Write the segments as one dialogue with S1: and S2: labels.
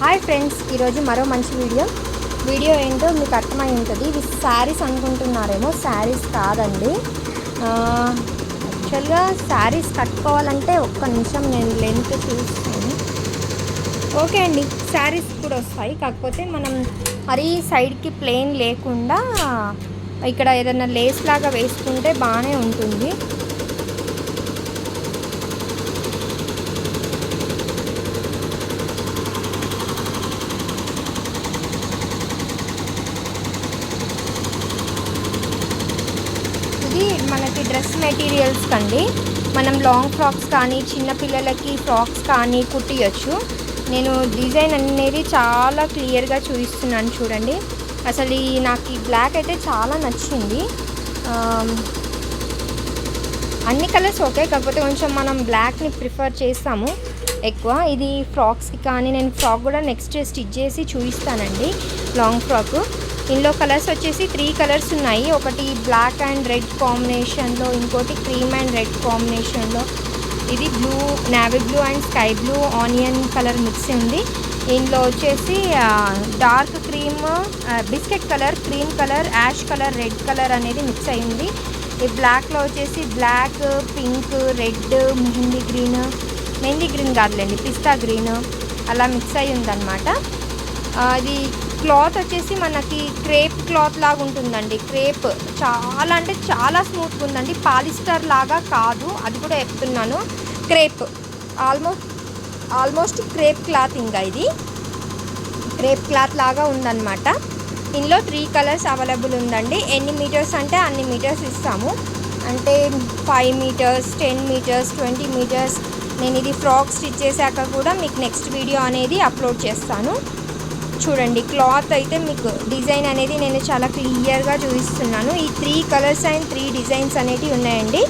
S1: Hi friends, ఈరోజు మరో మంచి వీడియో ఏంటో మీకు అర్థమై ఉంటుంది. ఇది శారీస్ అనుకుంటున్నారేమో, శారీస్ కాదండి. యాక్చువల్గా శారీస్ కట్టుకోవాలంటే ఒక్క నిమిషం నేను లెంత్ చూస్తాను. ఓకే అండి, శారీస్ కూడా వస్తాయి. కాకపోతే మనం మరీ సైడ్కి ప్లెయిన్ లేకుండా ఇక్కడ ఏదైనా లేస్ లాగా వేసుకుంటే బాగానే ఉంటుంది. ఇది మనకి డ్రెస్ మెటీరియల్స్ కండి. మనం లాంగ్ ఫ్రాక్స్ కానీ చిన్నపిల్లలకి ఫ్రాక్స్ కానీ కుట్టియచ్చు. నేను డిజైన్ అనేది చాలా క్లియర్గా చూపిస్తున్నాను చూడండి. అసలు నాకు ఈ బ్లాక్ అయితే చాలా నచ్చింది. అన్ని కలర్స్ ఓకే, కాకపోతే కొంచెం మనం బ్లాక్ని ప్రిఫర్ చేస్తాము ఎక్కువ. ఇది ఫ్రాక్స్కి కానీ నేను ఫ్రాక్ కూడా నెక్స్ట్ స్టిచ్ చేసి చూపిస్తానండి. లాంగ్ ఫ్రాక్ ఇందులో కలర్స్ వచ్చేసి 3 కలర్స్ ఉన్నాయి. ఒకటి బ్లాక్ అండ్ రెడ్ కాంబినేషన్లో, ఇంకోటి క్రీమ్ అండ్ రెడ్ కాంబినేషన్లో, ఇది blue, navy blue and sky blue onion colour mix ఉంది. ఇందులో వచ్చేసి dark cream, biscuit colour, cream colour, ash colour, red colour అనేది మిక్స్ అయింది. ఈ బ్లాక్లో వచ్చేసి black, pink, red, mehndi green కాదులేండి, పిస్తా గ్రీన్ అలా మిక్స్ అయి ఉందన్నమాట. అది క్లాత్ వచ్చేసి మనకి క్రేప్ క్లాత్ లాగా ఉంటుందండి. క్రేప్ చాలా అంటే చాలా స్మూత్గా ఉందండి. పాలిస్టర్ లాగా కాదు, అది కూడా చెప్తున్నాను. Crepe almost crepe cloth. ఇంకా ఇది క్రేప్ క్లాత్ లాగా ఉందన్నమాట. ఇందులో 3 కలర్స్ అవైలబుల్ ఉందండి. ఎన్ని మీటర్స్ అంటే అన్ని మీటర్స్ ఇస్తాము. అంటే 5 మీటర్స్, 10 మీటర్స్, 20 మీటర్స్. నేను ఇది ఫ్రాక్ స్టిచ్ చేశాక కూడా మీకు నెక్స్ట్ వీడియో అనేది అప్లోడ్ చేస్తాను. చూడండి, క్లాత్ అయితే మీకు డిజైన్ అనేది నేను చాలా క్లియర్గా చూపిస్తున్నాను. ఈ 3 కలర్స్ అండ్ 3 డిజైన్స్ అనేవి ఉన్నాయండి.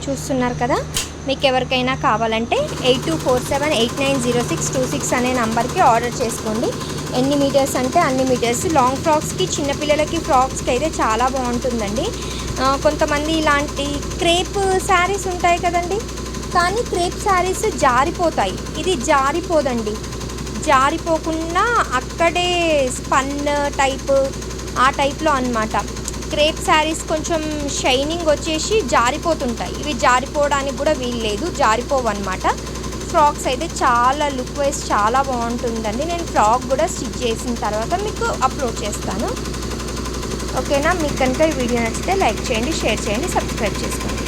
S1: చూస్తున్నారు కదా. మీకు ఎవరికైనా కావాలంటే 8247890626 అనే నంబర్కి ఆర్డర్ చేసుకోండి. ఎన్ని మీటర్స్ అంటే అన్ని మీటర్స్. లాంగ్ ఫ్రాక్స్కి, చిన్నపిల్లలకి ఫ్రాక్స్కి అయితే చాలా బాగుంటుందండి. కొంతమంది ఇలాంటి క్రేప్ శారీస్ ఉంటాయి కదండి, కానీ క్రేప్ శారీస్ జారిపోతాయి. ఇది జారిపోదండి. జారిపోకుండా అక్కడే స్పన్ టైప్, ఆ టైప్లో అన్నమాట. క్రేప్ శారీస్ కొంచెం షైనింగ్ వచ్చేసి జారిపోతుంటాయి. ఇవి జారిపోవడానికి కూడా వీలు లేదు, జారిపోవన్నమాట. ఫ్రాక్స్ అయితే చాలా లుక్ వైజ్ చాలా బాగుంటుందండి. నేను ఫ్రాక్ కూడా స్టిచ్ చేసిన తర్వాత మీకు అప్లోడ్ చేస్తాను. ఓకేనా? మీకు కనుక ఈ వీడియో నచ్చితే లైక్ చేయండి, షేర్ చేయండి, సబ్స్క్రైబ్ చేసుకోండి.